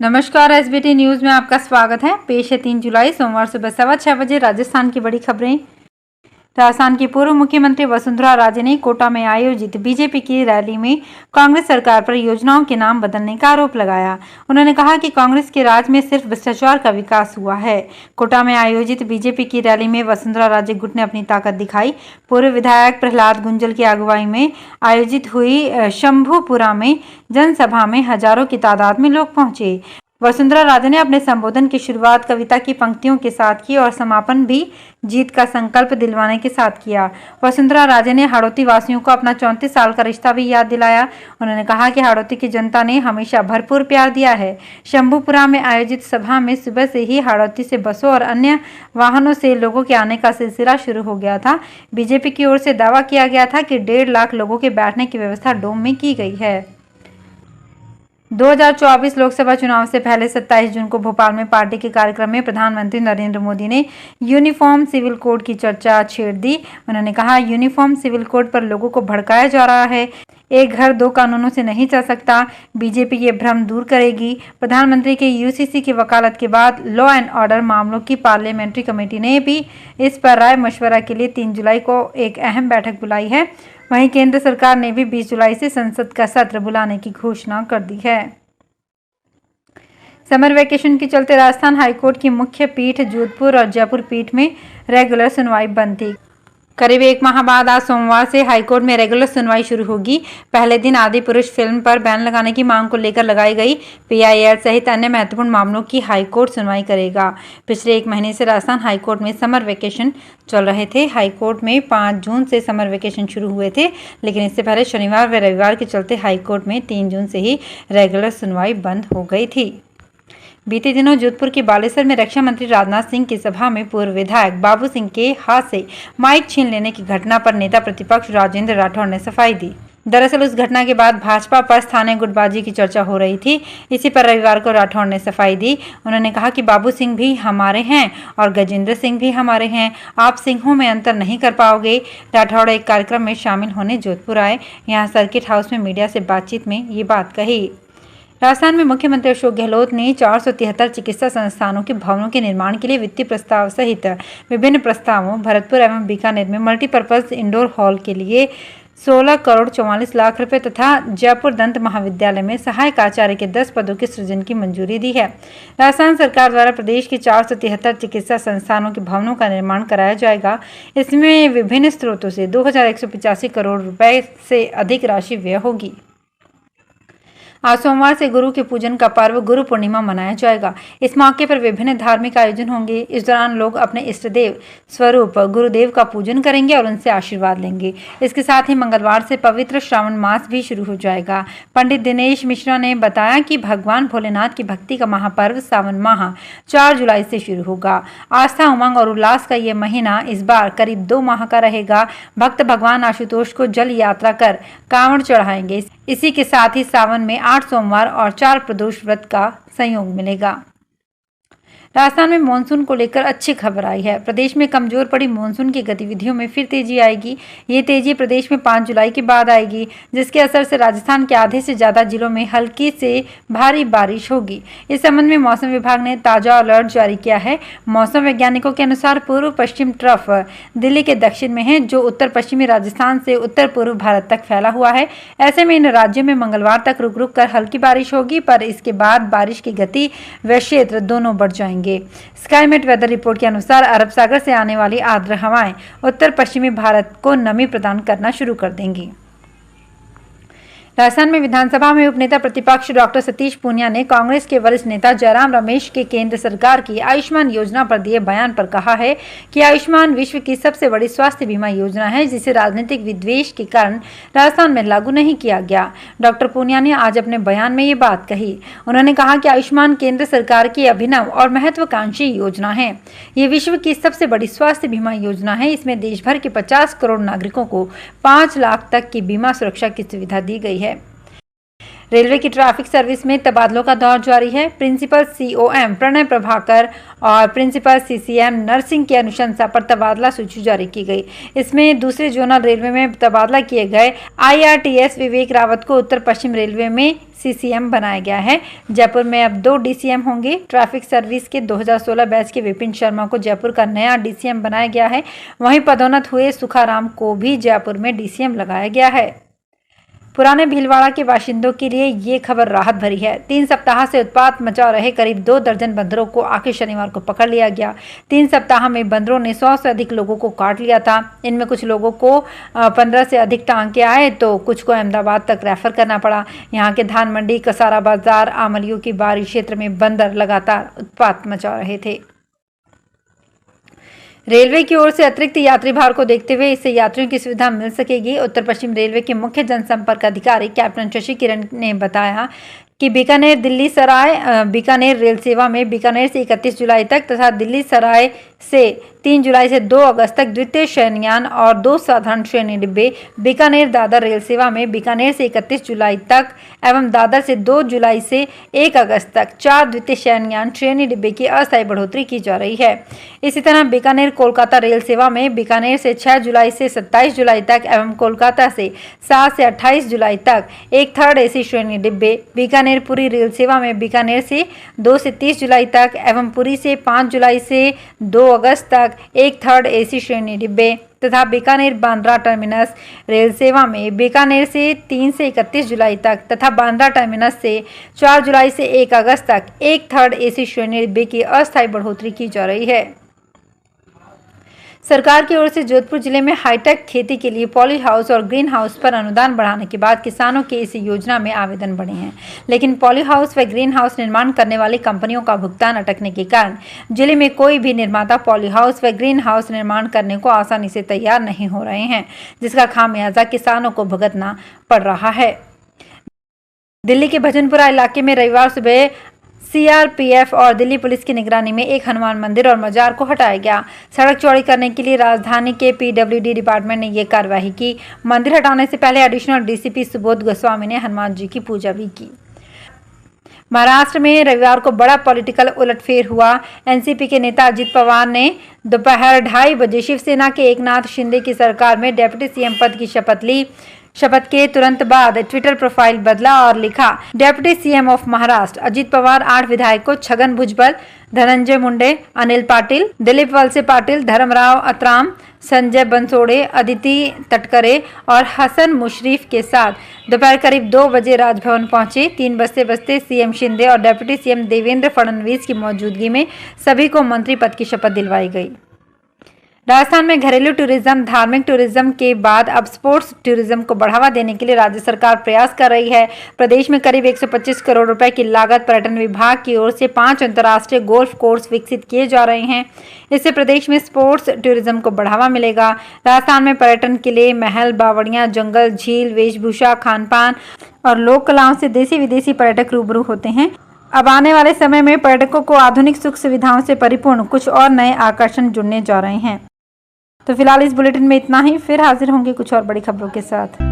नमस्कार, SBT news में आपका स्वागत है। पेश है 3 जुलाई सोमवार सुबह 6:15 बजे राजस्थान की बड़ी खबरें। राजस्थान की पूर्व मुख्यमंत्री वसुंधरा राजे ने कोटा में आयोजित बीजेपी की रैली में कांग्रेस सरकार पर योजनाओं के नाम बदलने का आरोप लगाया। उन्होंने कहा कि कांग्रेस के राज में सिर्फ भ्रष्टाचार का विकास हुआ है। कोटा में आयोजित बीजेपी की रैली में वसुंधरा राजे गुट ने अपनी ताकत दिखाई। पूर्व विधायक प्रहलाद गुंजल की अगुवाई में आयोजित हुई शंभुपुरा में जनसभा में हजारों की तादाद में लोग पहुंचे। वसुंधरा राजे ने अपने संबोधन की शुरुआत कविता की पंक्तियों के साथ की और समापन भी जीत का संकल्प दिलवाने के साथ किया। वसुंधरा राजे ने हाड़ौती वासियों को अपना 34 साल का रिश्ता भी याद दिलाया। उन्होंने कहा कि हाड़ौती की जनता ने हमेशा भरपूर प्यार दिया है। शंभुपुरा में आयोजित सभा में सुबह से ही हाड़ौती से बसों और अन्य वाहनों से लोगों के आने का सिलसिला शुरू हो गया था। बीजेपी की ओर से दावा किया गया था कि 1.5 लाख लोगों के बैठने की व्यवस्था डोम में की गई है। 2024 लोकसभा चुनाव से पहले 27 जून को भोपाल में पार्टी के कार्यक्रम में प्रधानमंत्री नरेंद्र मोदी ने यूनिफॉर्म सिविल कोड की चर्चा छेड़ दी। उन्होंने कहा, यूनिफॉर्म सिविल कोड पर लोगों को भड़काया जा रहा है। एक घर दो कानूनों से नहीं चल सकता। बीजेपी ये भ्रम दूर करेगी। प्रधानमंत्री के यूसीसी की वकालत के बाद लॉ एंड ऑर्डर मामलों की पार्लियामेंट्री कमेटी ने भी इस पर राय मशवरा के लिए 3 जुलाई को एक अहम बैठक बुलाई है। वहीं केंद्र सरकार ने भी 20 जुलाई से संसद का सत्र बुलाने की घोषणा कर दी है। समर वेकेशन के चलते राजस्थान हाईकोर्ट की मुख्य पीठ जोधपुर और जयपुर पीठ में रेगुलर सुनवाई बंद थी। करीब 1 माह बाद आज सोमवार से हाईकोर्ट में रेगुलर सुनवाई शुरू होगी। पहले दिन आदि पुरुष फिल्म पर बैन लगाने की मांग को लेकर लगाई गई पीआईएल सहित अन्य महत्वपूर्ण मामलों की हाईकोर्ट सुनवाई करेगा। पिछले 1 महीने से राजस्थान हाईकोर्ट में समर वेकेशन चल रहे थे। हाईकोर्ट में 5 जून से समर वेकेशन शुरू हुए थे, लेकिन इससे पहले शनिवार व रविवार के चलते हाईकोर्ट में 3 जून से ही रेगुलर सुनवाई बंद हो गई थी। बीते दिनों जोधपुर के बालेसर में रक्षा मंत्री राजनाथ सिंह की सभा में पूर्व विधायक बाबू सिंह के हाथ से माइक छीन लेने की घटना पर नेता प्रतिपक्ष राजेंद्र राठौड़ ने सफाई दी। दरअसल उस घटना के बाद भाजपा पर स्थानीय गुटबाजी की चर्चा हो रही थी। इसी पर रविवार को राठौड़ ने सफाई दी। उन्होंने कहा कि बाबू सिंह भी हमारे हैं और गजेंद्र सिंह भी हमारे हैं। आप सिंहों में अंतर नहीं कर पाओगे। राठौड़ एक कार्यक्रम में शामिल होने जोधपुर आए। यहाँ सर्किट हाउस में मीडिया से बातचीत में ये बात कही। राजस्थान में मुख्यमंत्री अशोक गहलोत ने 473 चिकित्सा संस्थानों के भवनों के निर्माण के लिए वित्तीय प्रस्ताव सहित विभिन्न प्रस्तावों भरतपुर एवं बीकानेर में मल्टीपर्पज इंडोर हॉल के लिए 16 करोड़ 44 लाख रुपए तथा जयपुर दंत महाविद्यालय में सहायक आचार्य के 10 पदों के सृजन की मंजूरी दी है। राजस्थान सरकार द्वारा प्रदेश के 473 चिकित्सा संस्थानों के भवनों का निर्माण कराया जाएगा। इसमें विभिन्न स्रोतों से 2185 करोड़ रुपए से अधिक राशि व्यय होगी। आज सोमवार से गुरु के पूजन का पर्व गुरु पूर्णिमा मनाया जाएगा। इस मौके पर विभिन्न धार्मिक आयोजन होंगे। इस दौरान लोग अपने इष्ट देव स्वरूप गुरुदेव का पूजन करेंगे और उनसे आशीर्वाद लेंगे। इसके साथ ही मंगलवार से पवित्र श्रावण मास भी शुरू हो जाएगा। पंडित दिनेश मिश्रा ने बताया कि भगवान भोलेनाथ की भक्ति का महापर्व सावन माह 4 जुलाई से शुरू होगा। आस्था, उमंग और उल्लास का ये महीना इस बार करीब 2 माह का रहेगा। भक्त भगवान आशुतोष को जल यात्रा कर कांवड़ चढ़ाएंगे। इसी के साथ ही सावन में 8 सोमवार और 4 प्रदोष व्रत का संयोग मिलेगा। राजस्थान में मानसून को लेकर अच्छी खबर आई है। प्रदेश में कमजोर पड़ी मानसून की गतिविधियों में फिर तेजी आएगी। ये तेजी प्रदेश में 5 जुलाई के बाद आएगी, जिसके असर से राजस्थान के आधे से ज्यादा जिलों में हल्की से भारी बारिश होगी। इस संबंध में मौसम विभाग ने ताजा अलर्ट जारी किया है। मौसम वैज्ञानिकों के अनुसार पूर्व पश्चिम ट्रफ दिल्ली के दक्षिण में है, जो उत्तर पश्चिमी राजस्थान से उत्तर पूर्व भारत तक फैला हुआ है। ऐसे में इन राज्यों में मंगलवार तक रुक रुक कर हल्की बारिश होगी, पर इसके बाद बारिश की गति व क्षेत्र दोनों बढ़ जाएंगे। स्काईमेट वेदर रिपोर्ट के अनुसार अरब सागर से आने वाली आर्द्र हवाएं उत्तर पश्चिमी भारत को नमी प्रदान करना शुरू कर देंगी। राजस्थान में विधानसभा में उपनेता प्रतिपक्ष डॉक्टर सतीश पूनिया ने कांग्रेस के वरिष्ठ नेता जयराम रमेश के केंद्र सरकार की आयुष्मान योजना पर दिए बयान पर कहा है कि आयुष्मान विश्व की सबसे बड़ी स्वास्थ्य बीमा योजना है, जिसे राजनीतिक विद्वेष के कारण राजस्थान में लागू नहीं किया गया। डॉक्टर पूनिया ने आज अपने बयान में ये बात कही। उन्होंने कहा कि आयुष्मान केंद्र सरकार की अभिनव और महत्वाकांक्षी योजना है। ये विश्व की सबसे बड़ी स्वास्थ्य बीमा योजना है। इसमें देश भर के 50 करोड़ नागरिकों को 5 लाख तक की बीमा सुरक्षा की सुविधा दी गई है। रेलवे की ट्रैफिक सर्विस में तबादलों का दौर जारी है। प्रिंसिपल COM प्रणय प्रभाकर और प्रिंसिपल CCM नरसिंह की अनुशंसा पर तबादला सूची जारी की गई। इसमें दूसरे जोनल रेलवे में तबादला किए गए IRTS विवेक रावत को उत्तर पश्चिम रेलवे में CCM बनाया गया है। जयपुर में अब 2 DCM होंगे। ट्रैफिक सर्विस के 2016 बैच के विपिन शर्मा को जयपुर का नया DCM बनाया गया है। वहीं पदोन्नत हुए सुखाराम को भी जयपुर में DCM लगाया गया है। पुराने भीलवाड़ा के बाशिंदों के लिए ये खबर राहत भरी है। 3 सप्ताह से उत्पात मचा रहे करीब 2 दर्जन बंदरों को आखिर शनिवार को पकड़ लिया गया। 3 सप्ताह में बंदरों ने 100 से अधिक लोगों को काट लिया था। इनमें कुछ लोगों को 15 से अधिक टांके आए तो कुछ को अहमदाबाद तक रेफर करना पड़ा। यहाँ के धान मंडी, कसारा बाजार, आमलियों की बारी क्षेत्र में बंदर लगातार उत्पात मचा रहे थे। रेलवे की ओर से अतिरिक्त यात्री भार को देखते हुए इससे यात्रियों की सुविधा मिल सकेगी। उत्तर पश्चिम रेलवे के मुख्य जनसंपर्क अधिकारी कैप्टन शशि किरण ने बताया कि बीकानेर दिल्ली सराय बीकानेर रेल सेवा में बीकानेर से 31 जुलाई तक तथा दिल्ली सराय से 3 जुलाई से 2 अगस्त तक द्वितीय शयनयान और 2 साधारण श्रेणी डिब्बे, बीकानेर दादर रेल सेवा में बीकानेर से 31 जुलाई तक एवं दादर से 2 जुलाई से 1 अगस्त तक 4 द्वितीय शयनयान श्रेणी डिब्बे की अस्थायी बढ़ोतरी की जा रही है। इसी तरह बीकानेर कोलकाता रेल सेवा में बीकानेर से 6 जुलाई से 27 जुलाई तक एवं कोलकाता से 7 से 28 जुलाई तक 1/3 AC श्रेणी डिब्बे, बीकानेर पुरी रेल सेवा में बीकानेर से 2 से 30 जुलाई तक एवं पुरी से 5 जुलाई से 2 अगस्त तक 1/3 AC श्रेणी डिब्बे तथा बीकानेर बांद्रा टर्मिनस रेल सेवा में बीकानेर से 3 से 31 जुलाई तक तथा बांद्रा टर्मिनस से 4 जुलाई से 1 अगस्त तक 1/3 AC श्रेणी डिब्बे की अस्थायी बढ़ोतरी की जा रही है। सरकार की ओर से जोधपुर जिले में हाईटेक खेती के लिए पॉली हाउस और ग्रीन हाउस पर अनुदान बढ़ाने के बाद किसानों के इस योजना में आवेदन बढ़े हैं, लेकिन पॉली हाउस व ग्रीन हाउस निर्माण करने वाली कंपनियों का भुगतान अटकने के कारण जिले में कोई भी निर्माता पॉली हाउस व ग्रीन हाउस निर्माण करने को आसानी से तैयार नहीं हो रहे हैं, जिसका खामियाजा किसानों को भुगतना पड़ रहा है। दिल्ली के भजनपुरा इलाके में रविवार सुबह CRPF और दिल्ली पुलिस की निगरानी में एक हनुमान मंदिर और मजार को हटाया गया। सड़क चौड़ी करने के लिए राजधानी के PWD डिपार्टमेंट ने यह कार्रवाई की। मंदिर हटाने से पहले एडिशनल DCP सुबोध गोस्वामी ने हनुमान जी की पूजा भी की। महाराष्ट्र में रविवार को बड़ा पॉलिटिकल उलटफेर हुआ। NCP के नेता अजित पवार ने दोपहर 2:30 बजे शिवसेना के एकनाथ शिंदे की सरकार में डेप्यूटी CM पद की शपथ ली। शपथ के तुरंत बाद ट्विटर प्रोफाइल बदला और लिखा, deputy CM of Maharashtra Ajit Pawar 8 विधायकों छगन भुजबल, धनंजय मुंडे, अनिल पाटिल, दिलीप वलसे पाटिल, धर्मराव अत्राम, संजय बंसोड़े, अदिति तटकरे और हसन मुशरीफ के साथ दोपहर करीब 2 बजे राजभवन पहुंचे। 3 बजते CM शिंदे और डेप्यूटी CM देवेंद्र फडणवीस की मौजूदगी में सभी को मंत्री पद की शपथ दिलवाई गई। राजस्थान में घरेलू टूरिज्म, धार्मिक टूरिज्म के बाद अब स्पोर्ट्स टूरिज्म को बढ़ावा देने के लिए राज्य सरकार प्रयास कर रही है। प्रदेश में करीब 125 करोड़ रुपए की लागत पर्यटन विभाग की ओर से 5 अंतर्राष्ट्रीय गोल्फ कोर्स विकसित किए जा रहे हैं। इससे प्रदेश में स्पोर्ट्स टूरिज्म को बढ़ावा मिलेगा। राजस्थान में पर्यटन के लिए महल, बावड़ियां, जंगल, झील, वेशभूषा, खानपान और लोक कलाओं से देशी विदेशी पर्यटक रूबरू होते हैं। अब आने वाले समय में पर्यटकों को आधुनिक सुख सुविधाओं से परिपूर्ण कुछ और नए आकर्षण जुड़ने जा रहे हैं। तो फिलहाल इस बुलेटिन में इतना ही। फिर हाजिर होंगे कुछ और बड़ी खबरों के साथ।